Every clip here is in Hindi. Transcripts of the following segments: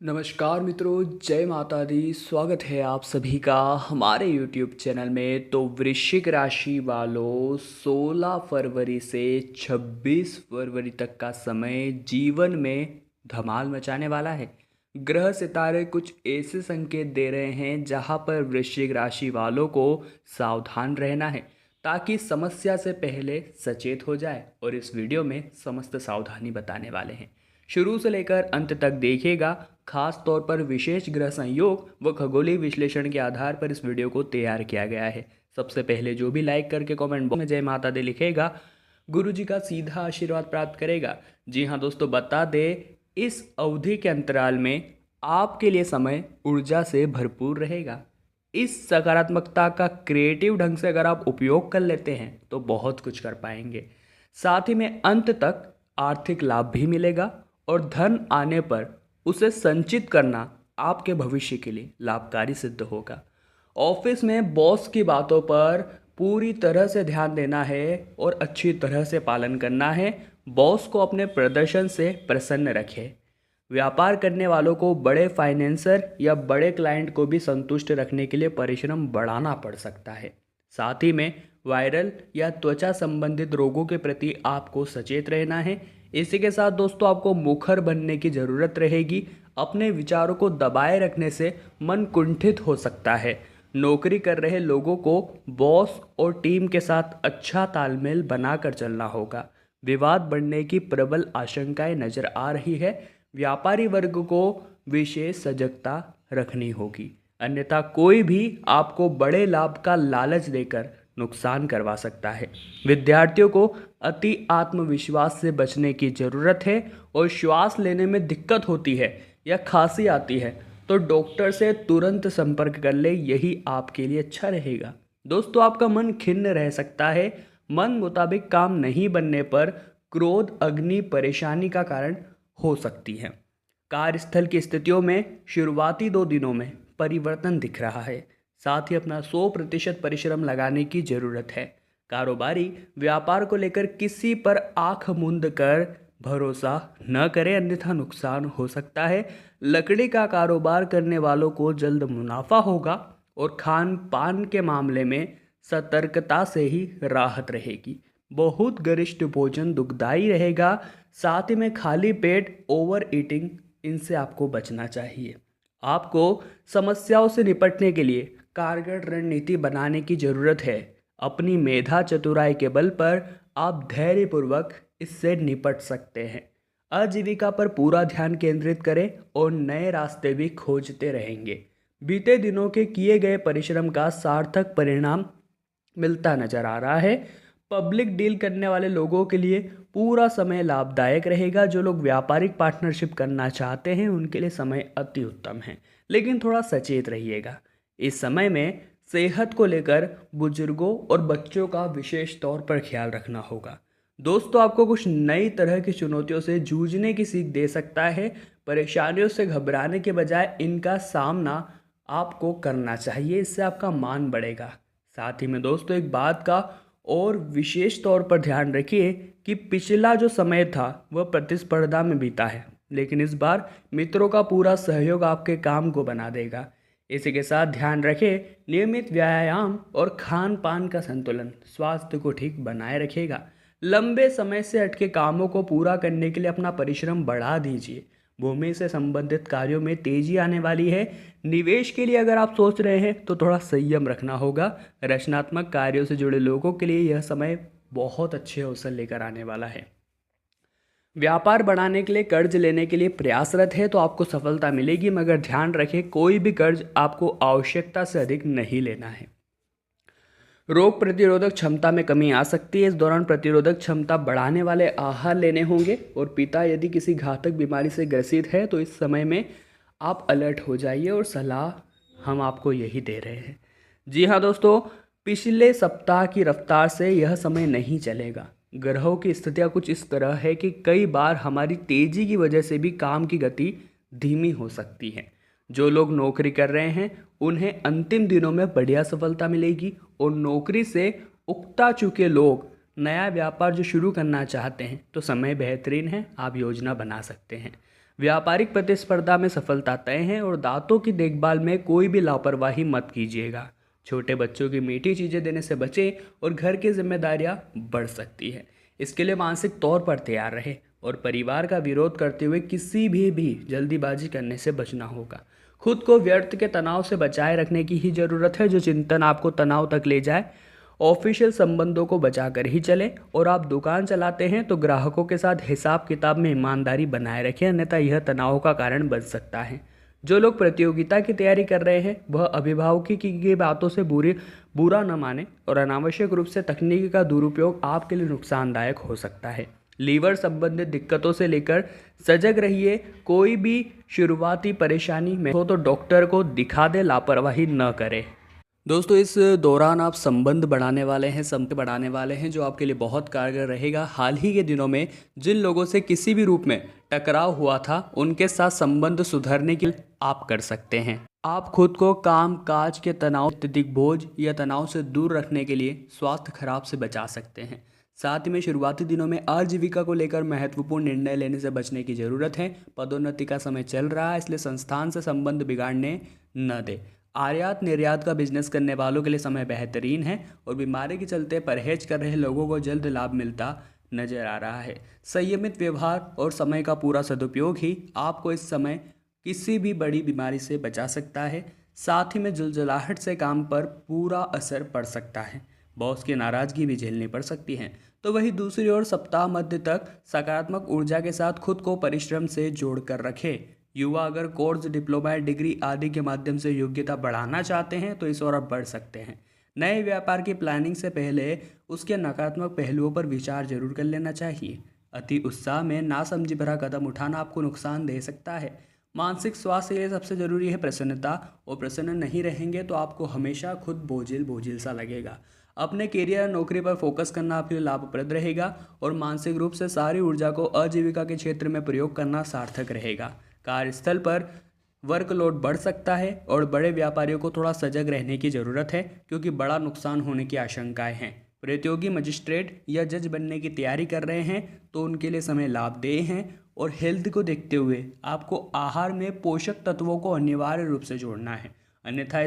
नमस्कार मित्रों, जय माता दी। स्वागत है आप सभी का हमारे YouTube चैनल में। तो वृश्चिक राशि वालों, 16 फरवरी से 26 फरवरी तक का समय जीवन में धमाल मचाने वाला है। ग्रह सितारे कुछ ऐसे संकेत दे रहे हैं जहां पर वृश्चिक राशि वालों को सावधान रहना है ताकि समस्या से पहले सचेत हो जाए। और इस वीडियो में समस्त सावधानी बताने वाले हैं। शुरू से लेकर अंत तक देखिएगा। खास तौर पर विशेष ग्रह संयोग व खगोलीय विश्लेषण के आधार पर इस वीडियो को तैयार किया गया है। सबसे पहले जो भी लाइक करके कमेंट बॉक्स में जय माता दी लिखेगा, गुरु जी का सीधा आशीर्वाद प्राप्त करेगा। जी हाँ दोस्तों, बता दें इस अवधि के अंतराल में आपके लिए समय ऊर्जा से भरपूर रहेगा। इस सकारात्मकता का क्रिएटिव ढंग से अगर आप उपयोग कर लेते हैं तो बहुत कुछ कर पाएंगे। साथ ही में अंत तक आर्थिक लाभ भी मिलेगा और धन आने पर उसे संचित करना आपके भविष्य के लिए लाभकारी सिद्ध होगा। ऑफिस में बॉस की बातों पर पूरी तरह से ध्यान देना है और अच्छी तरह से पालन करना है। बॉस को अपने प्रदर्शन से प्रसन्न रखें। व्यापार करने वालों को बड़े फाइनेंसर या बड़े क्लाइंट को भी संतुष्ट रखने के लिए परिश्रम बढ़ाना पड़ सकता है। साथ ही में वायरल या त्वचा संबंधित रोगों के प्रति आपको सचेत रहना है। इसी के साथ दोस्तों आपको मुखर बनने की ज़रूरत रहेगी। अपने विचारों को दबाए रखने से मन कुंठित हो सकता है। नौकरी कर रहे लोगों को बॉस और टीम के साथ अच्छा तालमेल बनाकर चलना होगा। विवाद बढ़ने की प्रबल आशंकाएं नजर आ रही है। व्यापारी वर्ग को विशेष सजगता रखनी होगी, अन्यथा कोई भी आपको बड़े लाभ का लालच देकर नुकसान करवा सकता है। विद्यार्थियों को अति आत्मविश्वास से बचने की ज़रूरत है। और श्वास लेने में दिक्कत होती है या खांसी आती है तो डॉक्टर से तुरंत संपर्क कर ले, यही आपके लिए अच्छा रहेगा। दोस्तों आपका मन खिन्न रह सकता है। मन मुताबिक काम नहीं बनने पर क्रोध अग्नि परेशानी का कारण हो सकती है। कार्यस्थल की स्थितियों में शुरुआती 2 दिनों में परिवर्तन दिख रहा है। साथ ही अपना 100% परिश्रम लगाने की जरूरत है। कारोबारी व्यापार को लेकर किसी पर आंख मूंद कर भरोसा न करें, अन्यथा नुकसान हो सकता है। लकड़ी का कारोबार करने वालों को जल्द मुनाफा होगा और खान पान के मामले में सतर्कता से ही राहत रहेगी। बहुत गरिष्ठ भोजन दुखदाई रहेगा। साथ ही में खाली पेट, ओवर ईटिंग, इनसे आपको बचना चाहिए। आपको समस्याओं से निपटने के लिए कारगर रणनीति बनाने की जरूरत है। अपनी मेधा चतुराई के बल पर आप धैर्यपूर्वक इससे निपट सकते हैं। आजीविका पर पूरा ध्यान केंद्रित करें और नए रास्ते भी खोजते रहेंगे। बीते दिनों के किए गए परिश्रम का सार्थक परिणाम मिलता नजर आ रहा है। पब्लिक डील करने वाले लोगों के लिए पूरा समय लाभदायक रहेगा। जो लोग व्यापारिक पार्टनरशिप करना चाहते हैं उनके लिए समय अति उत्तम है, लेकिन थोड़ा सचेत रहिएगा। इस समय में सेहत को लेकर बुजुर्गों और बच्चों का विशेष तौर पर ख्याल रखना होगा। दोस्तों आपको कुछ नई तरह की चुनौतियों से जूझने की सीख दे सकता है। परेशानियों से घबराने के बजाय इनका सामना आपको करना चाहिए, इससे आपका मान बढ़ेगा। साथ ही में दोस्तों एक बात का और विशेष तौर पर ध्यान रखिए कि पिछला जो समय था वह प्रतिस्पर्धा में बीता है, लेकिन इस बार मित्रों का पूरा सहयोग आपके काम को बना देगा। इसी के साथ ध्यान रखें, नियमित व्यायाम और खान पान का संतुलन स्वास्थ्य को ठीक बनाए रखेगा। लंबे समय से अटके कामों को पूरा करने के लिए अपना परिश्रम बढ़ा दीजिए। भूमि से संबंधित कार्यों में तेजी आने वाली है। निवेश के लिए अगर आप सोच रहे हैं तो थोड़ा संयम रखना होगा। रचनात्मक कार्यों से जुड़े लोगों के लिए यह समय बहुत अच्छे अवसर लेकर आने वाला है। व्यापार बढ़ाने के लिए कर्ज लेने के लिए प्रयासरत है तो आपको सफलता मिलेगी, मगर ध्यान रखें कोई भी कर्ज आपको आवश्यकता से अधिक नहीं लेना है। रोग प्रतिरोधक क्षमता में कमी आ सकती है। इस दौरान प्रतिरोधक क्षमता बढ़ाने वाले आहार लेने होंगे। और पिता यदि किसी घातक बीमारी से ग्रसित है तो इस समय में आप अलर्ट हो जाइए और सलाह हम आपको यही दे रहे हैं। जी हाँ दोस्तों, पिछले सप्ताह की रफ्तार से यह समय नहीं चलेगा। ग्रहों की स्थितियाँ कुछ इस तरह है कि कई बार हमारी तेजी की वजह से भी काम की गति धीमी हो सकती है। जो लोग नौकरी कर रहे हैं उन्हें अंतिम दिनों में बढ़िया सफलता मिलेगी। और नौकरी से उकता चुके लोग नया व्यापार जो शुरू करना चाहते हैं तो समय बेहतरीन है, आप योजना बना सकते हैं। व्यापारिक प्रतिस्पर्धा में सफलता तय है और दांतों की देखभाल में कोई भी लापरवाही मत कीजिएगा। छोटे बच्चों की मीठी चीज़ें देने से बचें और घर की जिम्मेदारियां बढ़ सकती है। इसके लिए मानसिक तौर पर तैयार रहे और परिवार का विरोध करते हुए किसी भी जल्दीबाजी करने से बचना होगा। खुद को व्यर्थ के तनाव से बचाए रखने की ही ज़रूरत है। जो चिंतन आपको तनाव तक ले जाए, ऑफिशियल संबंधों को बचा कर ही चलें। और आप दुकान चलाते हैं तो ग्राहकों के साथ हिसाब किताब में ईमानदारी बनाए रखें, अन्यथा यह तनाव का कारण बन सकता है। जो लोग प्रतियोगिता की तैयारी कर रहे हैं वह अभिभावकों की बातों से बुरा न माने और अनावश्यक रूप से तकनीकी का दुरुपयोग आपके लिए नुकसानदायक हो सकता है। लीवर संबंधित दिक्कतों से लेकर सजग रहिए। कोई भी शुरुआती परेशानी में हो तो डॉक्टर को दिखा दे, लापरवाही न करें। दोस्तों, इस दौरान आप संबंध बढ़ाने वाले हैं जो आपके लिए बहुत कारगर रहेगा। हाल ही के दिनों में जिन लोगों से किसी भी रूप में टकराव हुआ था उनके साथ संबंध सुधरने के लिए आप कर सकते हैं। आप खुद को काम काज के तनाव, अत्यधिक बोझ या तनाव से दूर रखने के लिए स्वास्थ्य खराब से बचा सकते हैं। साथ ही में शुरुआती दिनों में आजीविका को लेकर महत्वपूर्ण निर्णय लेने से बचने की जरूरत है। पदोन्नति का समय चल रहा है, इसलिए संस्थान से संबंध बिगाड़ने न दे। आयात निर्यात का बिजनेस करने वालों के लिए समय बेहतरीन है और बीमारी के चलते परहेज कर रहे लोगों को जल्द लाभ मिलता नजर आ रहा है। संयमित व्यवहार और समय का पूरा सदुपयोग ही आपको इस समय किसी भी बड़ी बीमारी से बचा सकता है। साथ ही में जुलझुलाहट से काम पर पूरा असर पड़ सकता है। बॉस की नाराजगी भी झेलनी पड़ सकती है। तो वही दूसरी ओर सप्ताह मध्य तक सकारात्मक ऊर्जा के साथ खुद को परिश्रम से जोड़ कर रखें। युवा अगर कोर्स, डिप्लोमा या डिग्री आदि के माध्यम से योग्यता बढ़ाना चाहते हैं तो इस ओर आप बढ़ सकते हैं। नए व्यापार की प्लानिंग से पहले उसके नकारात्मक पहलुओं पर विचार जरूर कर लेना चाहिए। अति उत्साह में नासमझी भरा कदम उठाना आपको नुकसान दे सकता है। मानसिक स्वास्थ्य के लिए सबसे जरूरी है प्रसन्नता, और प्रसन्न नहीं रहेंगे तो आपको हमेशा खुद बोझिल बोझिल सा लगेगा। अपने करियर या नौकरी पर फोकस करना आपके लिए लाभप्रद रहेगा और मानसिक रूप से सारी ऊर्जा को आजीविका के क्षेत्र में प्रयोग करना सार्थक रहेगा। कार्यस्थल पर वर्कलोड बढ़ सकता है और बड़े व्यापारियों को थोड़ा सजग रहने की ज़रूरत है क्योंकि बड़ा नुकसान होने की आशंकाएं हैं। प्रतियोगी मजिस्ट्रेट या जज बनने की तैयारी कर रहे हैं तो उनके लिए समय लाभदेय है। और हेल्थ को देखते हुए आपको आहार में पोषक तत्वों को अनिवार्य रूप से जोड़ना है, अन्यथा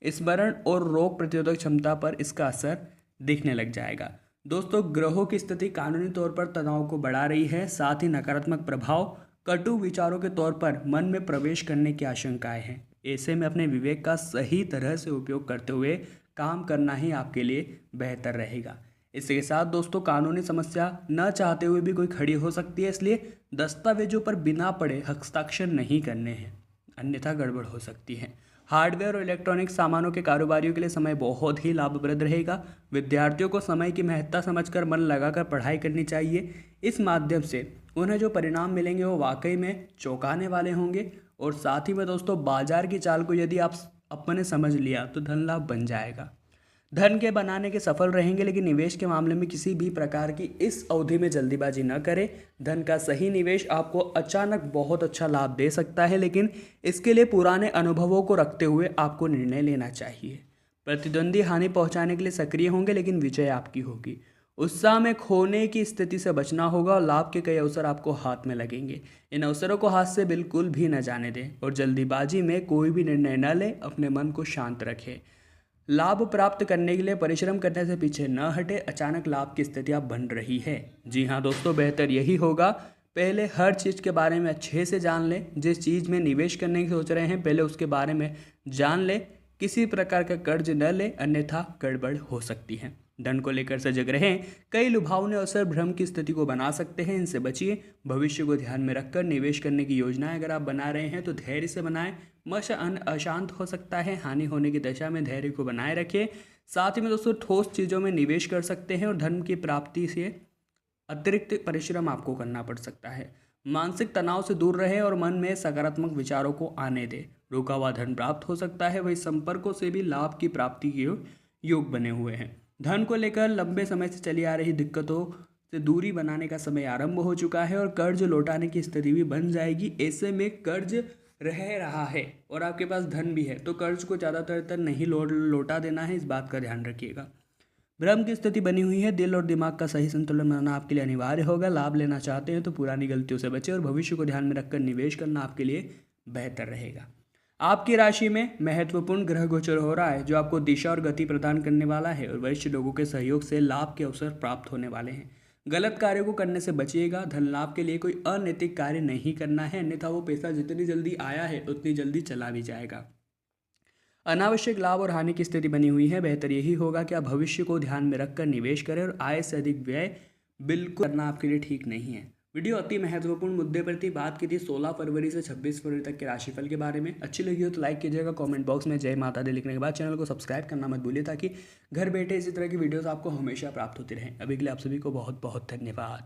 स्मरण और रोग प्रतिरोधक क्षमता पर इसका असर दिखने लग जाएगा। दोस्तों, ग्रहों की स्थिति कानूनी तौर पर तनाव को बढ़ा रही है। साथ ही नकारात्मक प्रभाव कटु विचारों के तौर पर मन में प्रवेश करने की आशंकाएं हैं। ऐसे में अपने विवेक का सही तरह से उपयोग करते हुए काम करना ही आपके लिए बेहतर रहेगा। इसके साथ दोस्तों, कानूनी समस्या न चाहते हुए भी कोई खड़ी हो सकती है, इसलिए दस्तावेजों पर बिना पढ़े हस्ताक्षर नहीं करने हैं, अन्यथा गड़बड़ हो सकती है। हार्डवेयर और इलेक्ट्रॉनिक सामानों के कारोबारियों के लिए समय बहुत ही लाभप्रद रहेगा। विद्यार्थियों को समय की महत्ता समझकर मन लगाकर पढ़ाई करनी चाहिए। इस माध्यम से उन्हें जो परिणाम मिलेंगे वो वाकई में चौंकाने वाले होंगे। और साथ ही में दोस्तों, बाजार की चाल को यदि आप अपने समझ लिया तो धन लाभ बन जाएगा। धन के बनाने के सफल रहेंगे, लेकिन निवेश के मामले में किसी भी प्रकार की इस अवधि में जल्दीबाजी न करें। धन का सही निवेश आपको अचानक बहुत अच्छा लाभ दे सकता है, लेकिन इसके लिए पुराने अनुभवों को रखते हुए आपको निर्णय लेना चाहिए। प्रतिद्वंदी हानि पहुंचाने के लिए सक्रिय होंगे, लेकिन विजय आपकी होगी। उत्साह में खोने की स्थिति से बचना होगा और लाभ के कई अवसर आपको हाथ में लगेंगे। इन अवसरों को हाथ से बिल्कुल भी न जाने दें और जल्दीबाजी में कोई भी निर्णय न लें। अपने मन को शांत रखें। लाभ प्राप्त करने के लिए परिश्रम करने से पीछे न हटे। अचानक लाभ की स्थितियां बन रही है। जी हाँ दोस्तों, बेहतर यही होगा पहले हर चीज़ के बारे में अच्छे से जान लें। जिस चीज़ में निवेश करने की सोच रहे हैं पहले उसके बारे में जान लें। किसी प्रकार का कर्ज न लें, अन्यथा गड़बड़ हो सकती है। धन को लेकर सजग रहें। कई लुभावने अवसर भ्रम की स्थिति को बना सकते हैं, इनसे बचिए। भविष्य को ध्यान में रखकर निवेश करने की योजनाएं अगर आप बना रहे हैं तो धैर्य से बनाएं। मन अशांत हो सकता है, हानि होने की दशा में धैर्य को बनाए रखें। साथ ही में दोस्तों, ठोस चीज़ों में निवेश कर सकते हैं और धन की प्राप्ति से अतिरिक्त परिश्रम आपको करना पड़ सकता है। मानसिक तनाव से दूर रहे और मन में सकारात्मक विचारों को आने दे। रुका हुआ धन प्राप्त हो सकता है। वही संपर्कों से भी लाभ की प्राप्ति के योग बने हुए हैं। धन को लेकर लंबे समय से चली आ रही दिक्कतों से दूरी बनाने का समय आरंभ हो चुका है और कर्ज लौटाने की स्थिति भी बन जाएगी। ऐसे में कर्ज रह रहा है और आपके पास धन भी है तो कर्ज को ज़्यादातर नहीं लौटा देना है, इस बात का ध्यान रखिएगा। भ्रम की स्थिति बनी हुई है। दिल और दिमाग का सही संतुलन बनाना आपके लिए अनिवार्य होगा। लाभ लेना चाहते हैं तो पुरानी गलतियों से बचें और भविष्य को ध्यान में रखकर निवेश करना आपके लिए बेहतर रहेगा। आपकी राशि में महत्वपूर्ण ग्रह गोचर हो रहा है जो आपको दिशा और गति प्रदान करने वाला है और वरिष्ठ लोगों के सहयोग से लाभ के अवसर प्राप्त होने वाले हैं। गलत कार्यों को करने से बचिएगा। धन लाभ के लिए कोई अनैतिक कार्य नहीं करना है, अन्यथा वो पैसा जितनी जल्दी आया है उतनी जल्दी चला भी जाएगा। अनावश्यक लाभ और हानि की स्थिति बनी हुई है। बेहतर यही होगा कि आप भविष्य को ध्यान में रखकर निवेश करें और आय से अधिक व्यय बिल्कुल करना आपके लिए ठीक नहीं है। वीडियो अति महत्वपूर्ण मुद्दे पर थी। बात की थी 16 फरवरी से 26 फरवरी तक के राशिफल के बारे में। अच्छी लगी हो तो लाइक कीजिएगा। कमेंट बॉक्स में जय माता दी लिखने के बाद चैनल को सब्सक्राइब करना मत भूलिए ताकि घर बैठे इसी तरह की वीडियोस आपको हमेशा प्राप्त होती रहें। अभी के लिए आप सभी को बहुत बहुत धन्यवाद।